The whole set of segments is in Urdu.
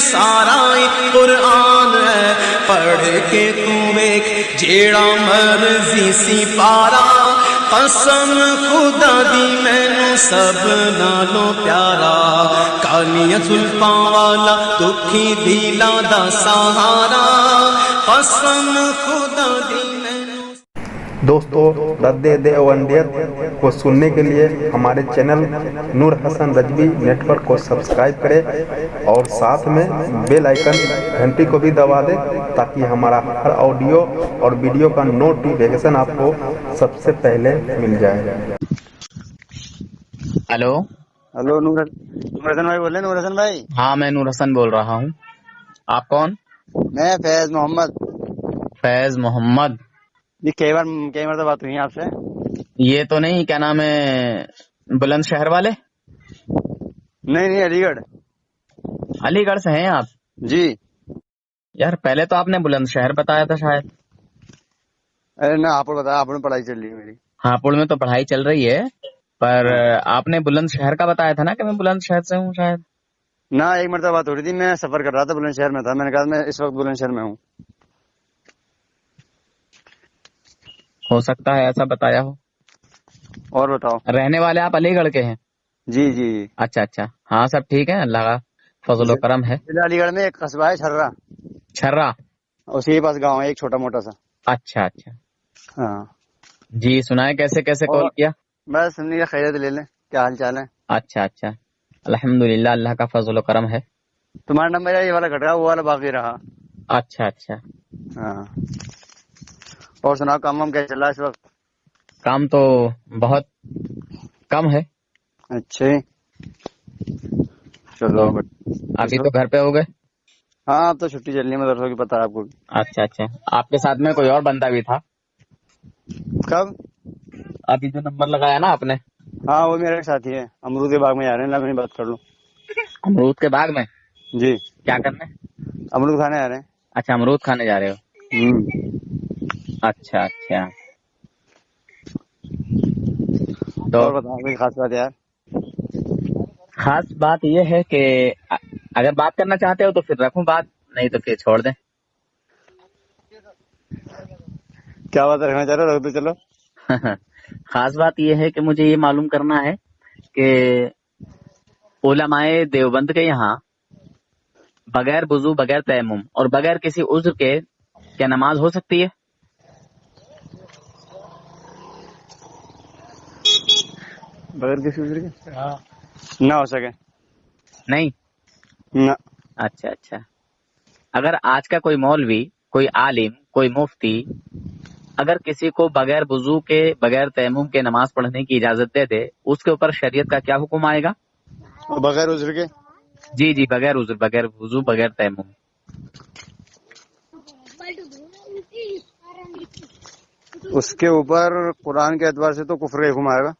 سارا قرآن ہے، پڑھ کے تو ایک جیڑا مرضی سی پارا، قسم خدا دی مینوں سب نالوں پیارا، کالیاں زلفاں والا دکھی دلاں دا سہارا، قسم خدا دی مینوں۔ دوستو، رد دیوبندیت کو سننے کے لیے ہمارے چینل نور حسن رجوی نیٹ ورک کو سبسکرائب کریں اور ساتھ میں بیل آئیکن گھنٹی کو بھی دبا دیں تاکہ ہمارا ہر آڈیو اور ویڈیو کا نوٹیفیکیشن آپ کو سب سے پہلے مل جائے۔ ہلو ہلو، نور حسن بھائی بول رہے ہیں؟ نور حسن بھائی، ہاں میں نور حسن بول رہا ہوں۔ آپ کون؟ میں فیض محمد۔ فیض محمد؟ جی کئی مرتبہ بات ہوئی ہے آپ سے۔ یہ تو نہیں کیا نام ہے بلند شہر والے؟ نہیں، علی گڑھ۔ علی گڑھ سے ہیں آپ؟ جی یار پہلے تو آپ نے بلند شہر بتایا تھا شاید۔ ارے نہ، آپ کو بتایا، آپ نے پڑھائی چل رہی ہے میری۔ ہاپوڑ میں تو پڑھائی چل رہی ہے، پر آپ نے بلند شہر کا بتایا تھا نا کہ میں بلند شہر سے ہوں شاید۔ نہ، ایک مرتبہ بات ہو رہی تھی، میں سفر کر رہا تھا، بلند شہر میں تھا، میں نے کہا میں اس وقت بلند شہر میں ہوں۔ ہو سکتا ہے ایسا بتایا ہو۔ اور بتاؤ۔ رہنے والے آپ علی گڑھ کے ہیں؟ جی جی جی، اچھا، ہاں سب ٹھیک ہے، اللہ کا فضل و کرم ہے۔ ضلع علی گڑھ میں ایک قصبہ ہے چھرا، چھرا؟ اسی کے پاس گاؤں ہے ایک چھوٹا موٹا سا۔ اچھا، ہاں جی سنائے کیسے کال کیا؟ بس سننے کا خیریت لے لیں، کیا حال چال ہے؟ اچھا، الحمدللہ اللہ کا فضل و کرم ہے۔ تمہارا نمبر ہے یہ والا گھٹ گیا، وہ والا باقی رہا۔ اچھا، ہاں، اور سناؤ، کام وام کیا چل رہا ہے اس وقت؟ کام تو بہت کم ہے۔ اچھا چلو، ابھی تو گھر پہ ہو گئے؟ ہاں اب تو چھٹی چل رہی ہے مدرسوں کی، پتہ ہے آپ کو۔ اچھا، آپ کے ساتھ میں کوئی اور بندہ بھی تھا؟ کب؟ ابھی جو نمبر لگایا نا آپ نے؟ ہاں وہ میرے ساتھی ہے، امرود کے باغ میں جا رہے ہیں، لا میں بات کر لوں۔ امرود کے باغ میں؟ جی، کیا کرنے؟ امرود کھانے جا رہے ہیں۔ اچھا امرود کھانے جا رہے ہو؟ اچھا تو اور بتاؤ کوئی خاص بات یار؟ خاص بات یہ ہے کہ اگر بات کرنا چاہتے ہو تو پھر رکھوں بات، نہیں تو پھر چھوڑ دیں۔ کیا بات رکھنا چاہ رہے ہو؟ رکھ دو چلو۔ خاص بات یہ ہے کہ مجھے یہ معلوم کرنا ہے کہ علماء دیوبند کے یہاں بغیر وضو، بغیر تیمم اور بغیر کسی عذر کے کیا نماز ہو سکتی ہے؟ بغیر کسی عذر کے نہ ہو سکے؟ نہیں؟ نہ۔ اچھا، اگر آج کا کوئی مولوی، کوئی عالم، کوئی مفتی اگر کسی کو بغیر وضو کے، بغیر تیمم کے نماز پڑھنے کی اجازت دے دے، اس کے اوپر شریعت کا کیا حکم آئے گا؟ بغیر عذر کے؟ جی بغیر عذر، بغیر وضو، بغیر تیمم۔ اس کے اوپر قرآن کے اعتبار سے تو کفر کا حکم آئے گا۔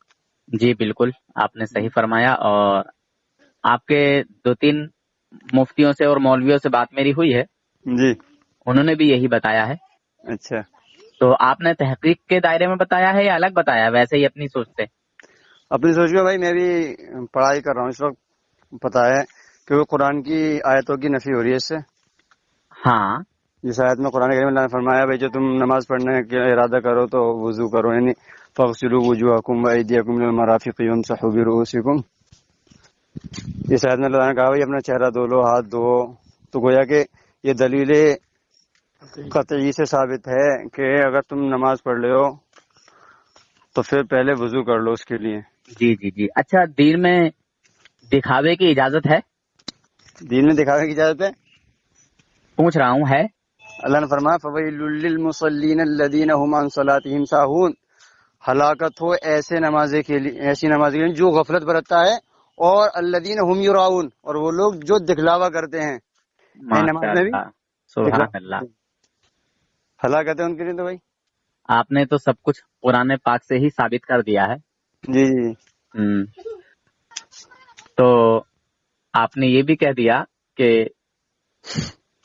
جی بالکل، آپ نے صحیح فرمایا، اور آپ کے 2-3 مفتیوں سے اور مولویوں سے بات میری ہوئی ہے، جی انہوں نے بھی یہی بتایا ہے۔ اچھا، تو آپ نے تحقیق کے دائرے میں بتایا ہے یا الگ بتایا ہے، ویسے ہی اپنی سوچ سے؟ اپنی سوچ میں بھائی، میں بھی پڑھائی کر رہا ہوں اس وقت، پتا ہے کہ وہ قرآن کی آیتوں کی نفی ہو رہی ہے اس سے۔ ہاں جس آیت میں قرآن کریم اللہ نے فرمایا بھائی جو تم نماز پڑھنے کا ارادہ کرو تو وضو کرو، یعنی فاغسلوا وجوہکم وایدیکم الی المرافق وامسحوا برؤوسکم۔ اس آیت میں اللہ نے کہا بھائی اپنا چہرہ دھو لو، ہاتھ دھو، تو گویا کہ یہ دلیل قطعی سے ثابت ہے کہ اگر تم نماز پڑھ رہے ہو تو پھر پہلے وضو کر لو اس کے لیے۔ جی اچھا، دین میں دکھاوے کی اجازت ہے؟ دین میں دکھاوے کی اجازت ہے؟ پوچھ رہا ہوں، ہے؟ اللہ نے فرمایا فویل للمصلین الذین هم عن صلاتهم ساہون، ہلاکت ہو ایسی نماز کے لیے جو غفلت برتتا ہے، اور الذین هم یراؤون، اور وہ لوگ جو دکھلاوا کرتے ہیں نماز میں بھی۔ سبحان اللہ، ہلاکت ہے ان کے لیے تو بھائی۔ آپ نے تو سب کچھ قرآن پاک سے ہی ثابت کر دیا ہے۔ جی تو آپ نے یہ بھی کہہ دیا کہ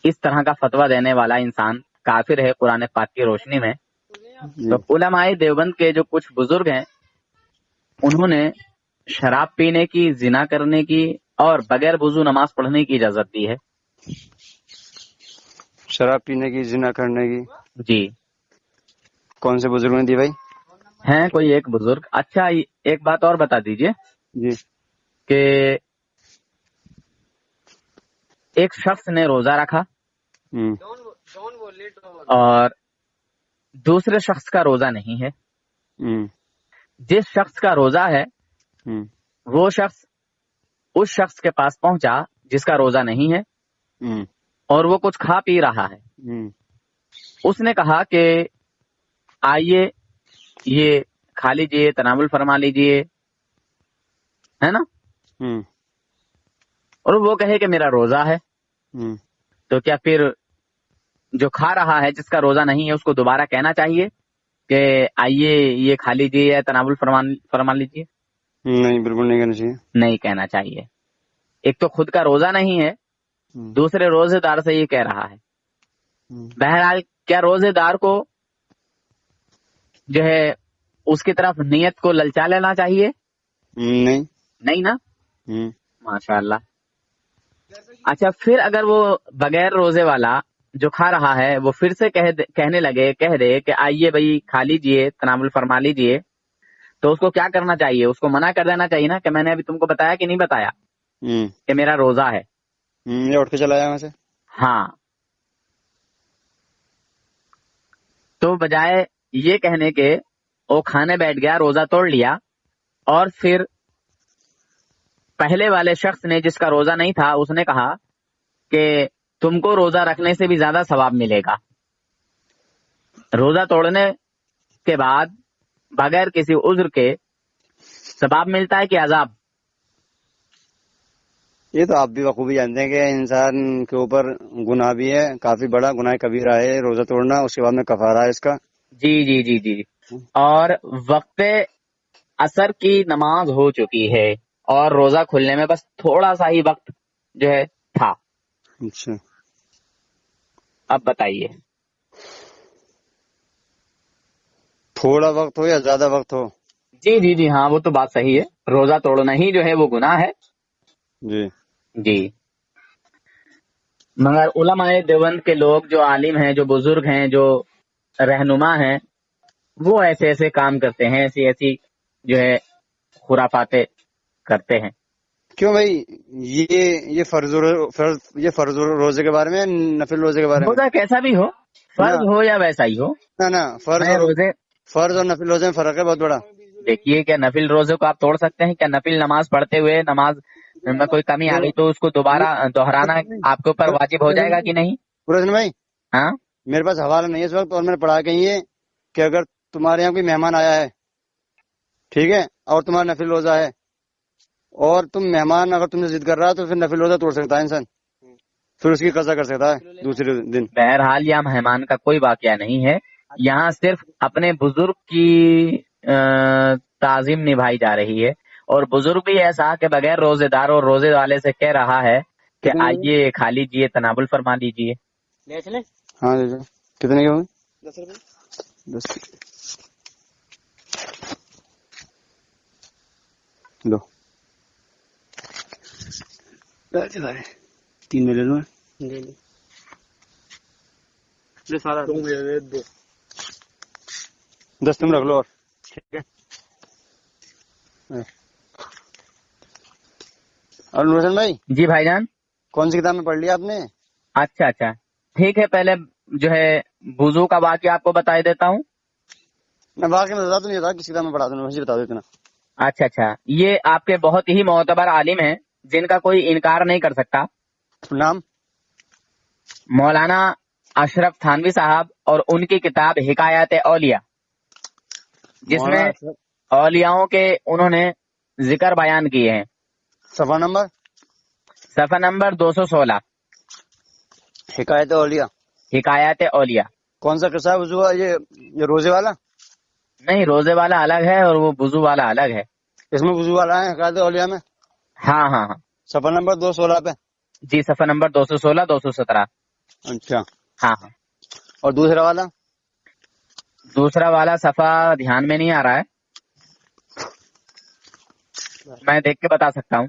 اس طرح کا فتویٰ دینے والا انسان کافر ہے قرآن پاک کی روشنی میں۔ تو علماء دیوبند کے جو کچھ بزرگ ہیں انہوں نے شراب پینے کی، زنا کرنے کی اور بغیر وضو نماز پڑھنے کی اجازت دی ہے۔ شراب پینے کی، زنا کرنے کی؟ جی کون سے بزرگوں نے دی بھائی؟ ہیں کوئی ایک بزرگ. اچھا ایک بات اور بتا دیجئے جی. کہ ایک شخص نے روزہ رکھا ہوں. اور دوسرے شخص کا روزہ نہیں ہے. ہوں. جس شخص کا روزہ ہے ہوں. وہ شخص اس شخص کے پاس پہنچا جس کا روزہ نہیں ہے ہوں. اور وہ کچھ کھا پی رہا ہے. ہوں. اس نے کہا کہ آئیے یہ کھا لیجئے، تناول فرما لیجئے، ہے نا. ہوں. اور وہ کہے کہ میرا روزہ ہے، ہوں. تو کیا پھر جو کھا رہا ہے جس کا روزہ نہیں ہے اس کو دوبارہ کہنا چاہیے کہ آئیے یہ کھا لیجئے یا تناول فرما لیجئے؟ نہیں، بالکل نہیں کہنا چاہیے. نہیں کہنا چاہیے. ایک تو خود کا روزہ نہیں ہے، ہوں. دوسرے روزے دار سے یہ کہہ رہا ہے. ہوں. بہرحال کیا روزے دار کو جو ہے اس کی طرف نیت کو للچا لینا چاہیے؟ نہیں. نہیں نا. ہوں. ماشاء اللہ. اچھا پھر اگر وہ بغیر روزے والا جو کھا رہا ہے وہ پھر سے کہہ دے کہ آئیے بھائی کھا لیجئے، تناول فرما لیجئے، تو اس کو کیا کرنا چاہیے؟ اس کو منع کر دینا چاہیے نا کہ میں نے ابھی تم کو بتایا کہ نہیں بتایا ہوں. کہ میرا روزہ ہے. یہ اٹھ کے چلا جائے وہاں سے. ہاں. تو بجائے یہ کہنے کے وہ کھانے بیٹھ گیا، روزہ توڑ لیا، اور پھر پہلے والے شخص نے جس کا روزہ نہیں تھا اس نے کہا کہ تم کو روزہ رکھنے سے بھی زیادہ ثواب ملے گا. روزہ توڑنے کے بعد بغیر کسی عذر کے ثواب ملتا ہے کہ عذاب؟ یہ تو آپ بھی بخوبی جانتے ہیں کہ انسان کے اوپر گناہ بھی ہے، کافی بڑا گناہ کبیرہ ہے روزہ توڑنا، اس کے بعد میں کفارہ ہے اس کا. جی جی جی جی. اور وقت عصر کی نماز ہو چکی ہے اور روزہ کھلنے میں بس تھوڑا سا ہی وقت جو ہے تھا. اچھا. اب بتائیے. تھوڑا وقت ہو یا زیادہ وقت ہو؟ جی جی جی ہاں وہ تو بات صحیح ہے، روزہ توڑنا ہی جو ہے وہ گناہ ہے. جی. جی. مگر علماء دیوبند کے لوگ جو عالم ہیں، جو بزرگ ہیں، جو رہنما ہیں، وہ ایسے ایسے کام کرتے ہیں، ایسی ایسی جو ہے خرافاتیں کرتے ہیں. کیوں بھائی؟ یہ فرض روزے کے بارے میں، نفل روزے کے بارے میں؟ روزہ کیسا بھی ہو، فرض ہو یا ویسا ہی ہو. نہ فرض اور نفل روزے میں فرق ہے بہت بڑا. دیکھیے کیا نفل روزے کو آپ توڑ سکتے ہیں؟ کیا نفل نماز پڑھتے ہوئے نماز میں کوئی کمی آ گئی تو اس کو دوبارہ دہرانا آپ کے اوپر واجب ہو جائے گا کہ نہیں؟ پورا بھائی ہاں میرے پاس حوالہ نہیں ہے اس وقت، اور میں نے پڑھا کہیں ہے کہ اگر تمہارے یہاں کوئی مہمان آیا ہے، ٹھیک ہے، اور تمہارا نفل روزہ ہے، اور تم مہمان اگر تم سے ضد کر رہا ہے تو پھر نفل روزہ توڑ سکتا ہے انسان، پھر اس کی قضا کر سکتا ہے دوسرے دن. بہرحال یہاں مہمان کا کوئی واقعہ نہیں ہے، یہاں صرف اپنے بزرگ کی تعظیم نبھائی جا رہی ہے. اور بزرگ بھی ایسا کہ بغیر روزے دار اور روزے والے سے کہہ رہا ہے کہ آئیے کھا لیجئے، تناول فرما لیجئے. ہاں کتنے کے ہوں گے؟ 10 دو 3 میں لے لوں. 10 تم رکھ لو. اور ٹھیک ہے. اور نور حسین بھائی، جی بھائی جان. کون سی کتاب میں پڑھ لیا آپ نے؟ اچھا اچھا ٹھیک ہے، پہلے جو ہے وضو کا واقعہ آپ کو بتا دیتا ہوں. میں واقعی میں بتا تو نہیں تھا کس کتاب میں پڑھا دوں، مجھے بتا دیتے نا. اچھا اچھا یہ آپ کے بہت ہی معتبر عالم ہیں جن کا کوئی انکار نہیں کر سکتا، نام مولانا اشرف تھانوی صاحب، اور ان کی کتاب حکایات اولیاء، جس میں اولیاؤں کے انہوں نے ذکر بیان کیے ہیں. صفحہ نمبر 216 حکایت اولیاء. حکایات اولیاء. کون سا قصہ ہے وضو کا؟ یہ روزے والا نہیں، روزے والا الگ ہے اور وہ وضو والا الگ ہے. اس میں وضو والا ہے حکایت اولیاء میں. ہاں ہاں ہاں صفحہ نمبر 216 پہ. جی صفحہ نمبر 216 217. اچھا. ہاں ہاں. اور دوسرا والا صفحہ دھیان میں نہیں آ رہا ہے، میں دیکھ کے بتا سکتا ہوں.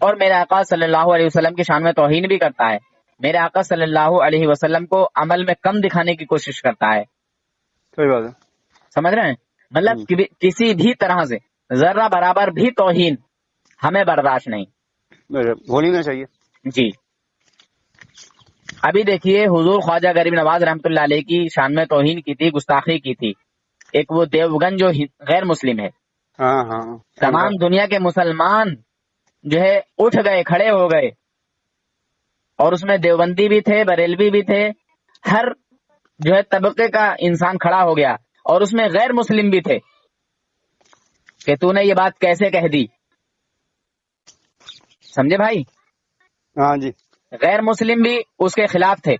اور میرے آقا صلی اللہ علیہ وسلم کی شان میں توہین بھی کرتا ہے. میرے آقا صلی اللہ علیہ وسلم کو عمل میں کم دکھانے کی کوشش کرتا ہے. صحیح بات ہے. سمجھ رہے ہیں؟ مطلب کسی بھی طرح سے ذرہ برابر بھی توہین ہمیں برداشت نہیں. ہونی نہیں چاہیے. جی ابھی دیکھیے حضور خواجہ غریب نواز رحمۃ اللہ علیہ کی شان میں توہین کی تھی، گستاخی کی تھی. ایک وہ دیوبند جو غیر مسلم ہے، ہاں ہاں تمام دنیا کے مسلمان جو ہے اٹھ گئے، کھڑے ہو گئے، اور اس میں دیوبندی بھی تھے، بریلوی بھی تھے، ہر جو ہے طبقے کا انسان کھڑا ہو گیا، اور اس میں غیر مسلم بھی تھے کہ تو نے یہ بات کیسے کہہ دی. سمجھے بھائی؟ ہاں جی. غیر مسلم بھی اس کے خلاف تھے.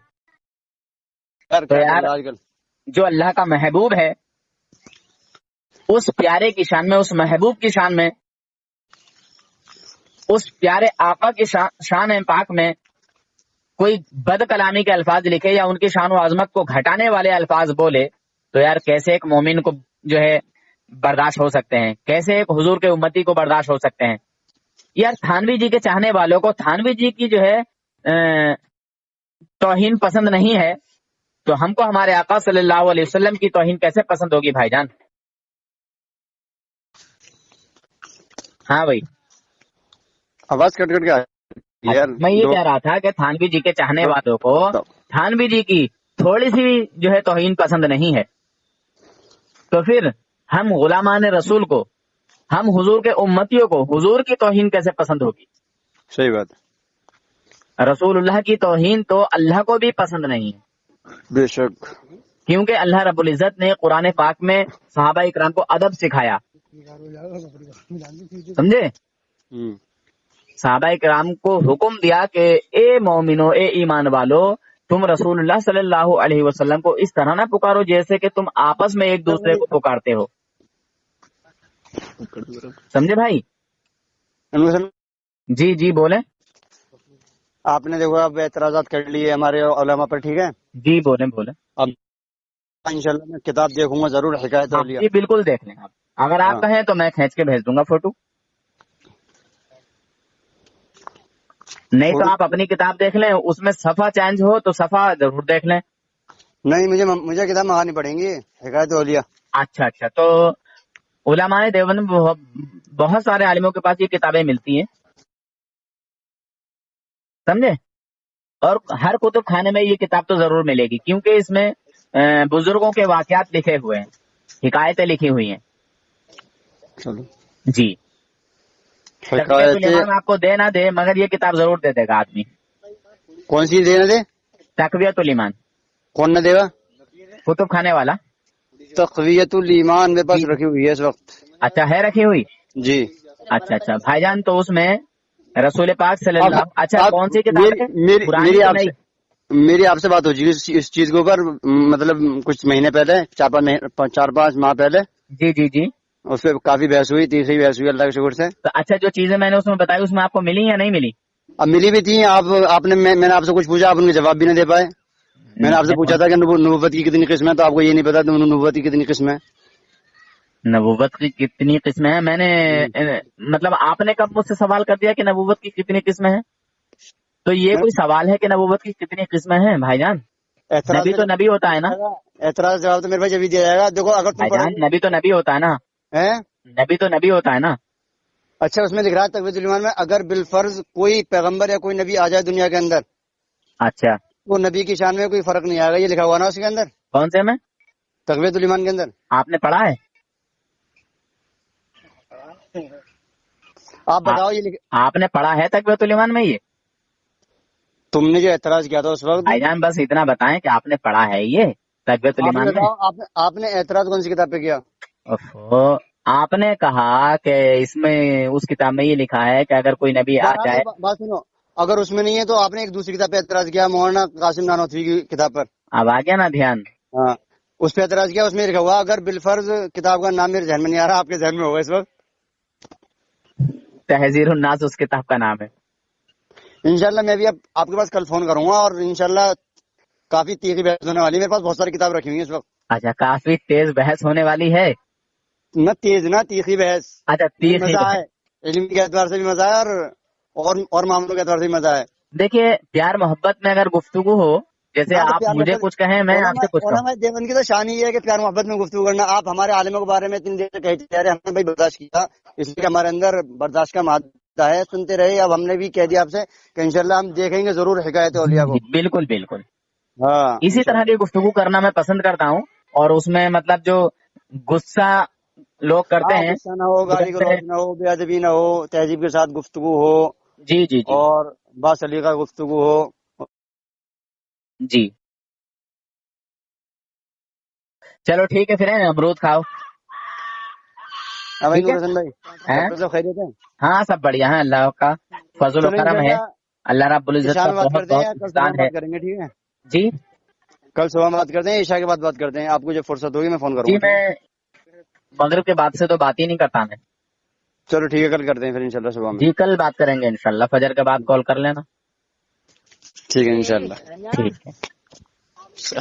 تو یار آج کل جو اللہ کا محبوب ہے اس پیارے کی شان میں، اس محبوب کی شان میں، اس پیارے آقا کی شان پاک میں کوئی بد کلامی کے الفاظ لکھے یا ان کی شان و عظمت کو گھٹانے والے الفاظ بولے تو یار کیسے ایک مومن کو جو ہے برداشت ہو سکتے ہیں؟ کیسے ایک حضور کے امتی کو برداشت ہو سکتے ہیں؟ یار تھانوی جی کے چاہنے والوں کو تھانوی جی کی جو ہے توہین پسند نہیں ہے تو ہم کو ہمارے آقا صلی اللہ علیہ وسلم کی توہین کیسے پسند ہوگی بھائی جان؟ ہاں بھائی آواز کٹ کٹ کے یار. میں یہ کہہ رہا تھا کہ تھانوی جی کے چاہنے والوں کو تھانوی جی کی تھوڑی سی جو ہے توہین پسند نہیں ہے تو پھر ہم غلامان رسول کو، ہم حضور کے امتیوں کو حضور کی توہین کیسے پسند ہوگی؟ صحیح بات. رسول اللہ کی توہین تو اللہ کو بھی پسند نہیں ہے، بے شک. کیونکہ اللہ رب العزت نے قرآن پاک میں صحابہ اکرام کو ادب سکھایا. سمجھے؟ صحابہ اکرام کو حکم دیا کہ اے مومنو، اے ایمان والو، تم رسول اللہ صلی اللہ علیہ وسلم کو اس طرح نہ پکارو جیسے کہ تم آپس میں ایک دوسرے کو پکارتے ہو. سمجھے بھائی؟ جی جی بولیں. آپ نے دیکھو اب اعتراضات کر لیے ہمارے علماء پر، ٹھیک ہے؟ جی بولیں بولیں. اب انشاءاللہ میں کتاب دیکھوں گا ضرور، حکایت اولیاء. جی بالکل دیکھ لیں آپ، اگر آپ کہیں تو میں کھینچ کے بھیج دوں گا فوٹو. نہیں تو آپ اپنی کتاب دیکھ لیں، اس میں صفحہ چینج ہو تو صفحہ ضرور دیکھ لیں. نہیں مجھے کتاب منگانی پڑیں گی، حکایت اولیاء. اچھا تو علماء دیوبند بہت سارے عالموں کے پاس یہ کتابیں ملتی ہیں، سمجھے؟ اور ہر کتب خانے میں یہ کتاب تو ضرور ملے گی کیونکہ اس میں بزرگوں کے واقعات لکھے ہوئے ہیں، حکایتیں لکھی ہوئی ہیں. چلو جی تقویت آپ کو دے نہ دے مگر یہ کتاب ضرور دے دے گا آدمی. کون سی دے نہ دے؟ تقویت الایمان. کون نہ دے گا؟ کتب خانے والا. تقویت الایمان میرے پاس رکھی ہوئی ہے اس وقت. اچھا ہے رکھی ہوئی؟ جی. اچھا بھائی جان تو اس میں رسول پاک صلی اللہ. اچھا کون سی کتاب ہے؟ میری آپ سے بات ہو جی اس چیز کے اوپر، مطلب کچھ مہینے پہلے، 4-5 ماہ پہلے. جی اس پہ کافی بحث ہوئی، تیسری بحث ہوئی اللہ کے شکر سے. تو اچھا جو چیزیں میں نے اس میں بتائی اس میں آپ کو ملی یا نہیں ملی؟ اب ملی بھی تھی. میں نے آپ سے کچھ پوچھا، آپ ان کے جواب بھی نہ دے پائے. میں نے آپ سے پوچھا تھا کہ نبوت کی کتنی قسم ہے، تو آپ کو یہ نہیں پتا نبوت کی کتنی قسم ہے. نبوت کی کتنی قسمیں ہیں؟ میں نے مطلب آپ نے کب مجھ سے سوال کر دیا کہ نبوت کی کتنی قسمیں ہیں؟ تو یہ کوئی سوال ہے کہ نبوت کی کتنی قسمیں ہیں بھائی جان؟ نبی تو نبی ہوتا ہے نا. اعتراض جواب تو میرے بھائی جبھی دیا جائے گا. دیکھو اگر بھائی جان نبی تو نبی ہوتا ہے نا. نبی تو نبی ہوتا ہے نا. اچھا اس میں لکھ رہا ہے تقویت الایمان میں، اگر بالفرض کوئی پیغمبر یا کوئی نبی آ جائے دنیا کے اندر، اچھا وہ نبی کی شان میں کوئی فرق نہیں آئے گا. یہ لکھا ہوا نا اس کے اندر، کون سے میں؟ تقویت الایمان کے اندر. آپ نے پڑھا ہے؟ آپ بتاؤ یہ آپ نے پڑھا ہے تقویت الایمان میں؟ یہ تم نے جو اعتراض کیا تھا اس وقت. بھائی جان بس اتنا بتائیں کہ آپ نے پڑھا ہے یہ تقویت الایمان میں؟ آپ نے اعتراض کون سی کتاب پہ کیا؟ آپ نے کہا کہ اس میں اس کتاب میں یہ لکھا ہے کہ اگر کوئی نبی آ جائے. بات سنو، اگر اس میں نہیں ہے تو آپ نے ایک دوسری کتاب پہ اعتراض کیا، مولانا قاسم نانوتوی کی کتاب پر. اب آ گیا نا دھیان؟ ہاں اس پہ اعتراض کیا. اس میں لکھا ہوا اگر بالفرض کتاب کا نام میرے ذہن میں نہیں آ رہا، آپ کے ذہن میں ہوگا اس وقت. تحذیر الناس اس کتاب کا نام ہے. انشاءاللہ میں بھی اب آپ کے پاس کل فون کروں گا اور انشاءاللہ کافی تیزی بحث ہونے والی ہے. میرے پاس بہت ساری کتاب رکھی ہوئی ہیں اس وقت. اچھا کافی تیز بحث ہونے والی ہے؟ نہ تیز نہ تیخی بحث. اچھا تیخی مزہ ہے، علم کے اعتبار سے بھی مزہ ہے اور معاملوں کے اعتبار سے مزہ ہے. دیکھیے پیار محبت میں اگر گفتگو ہو، جیسے ہاں تو آپ پیار مجھے محبت کچھ کہیں میں آپ سے کچھ کہوں. علماء دیوبند کی تو شان ہی ہے کہ پیار محبت میں گفتگو کرنا. آپ ہمارے عالموں کے بارے میں اتنی دیر سے کہتے جا رہے ہیں، ہم نے بھائی برداشت کیا، اس لیے ہمارے اندر برداشت کا مادہ ہے، سنتے رہے. اب ہم نے بھی کہہ دیا آپ سے کہ انشاءاللہ ہم دیکھیں گے ضرور حکایت اولیاء کو. بالکل بالکل ہاں اسی طرح کی گفتگو کرنا میں پسند کرتا ہوں، اور اس میں مطلب جو غصہ لوگ کرتے ہاں ہیں غصہ نہ ہو، گالی جیسے گلوچ نہ ہو، بے ادبی نہ ہو، تہذیب کے ساتھ گفتگو ہو جی جی جی اور با سلیقہ گفتگو ہو. جی چلو ٹھیک ہے پھر امرود کھاؤ. ہاں بھائی ٹھیک ہے نور حسن بھائی، ہیں؟ ڈاکٹر صاحب خیریت ہیں؟ ہاں سب بڑھیا ہے، اللہ کا فضل و چلو کرم ہے، انشاءاللہ اللہ رب العزت عشاء کا میں بات بہت کرتے ہیں، بہت یا کل صبح احسان میں ہے. بات کریں گے؟ ٹھیک ہے، جی کل صبح میں بات کرتے ہیں، عشاء کے بعد بات کرتے ہیں. آپ کو جب فرصت ہوگی میں فون کروں جی گا. ٹھیک میں ہے، مغرب کے بعد سے تو بات ہی نہیں کرتا میں. چلو ٹھیک ہے، کل کرتے ہیں پھر انشاءاللہ صبح میں. جی کل بات کریں گے انشاءاللہ، فجر کے بعد کال کر لینا. ٹھیک ہے انشاءاللہ. ٹھیک ہے.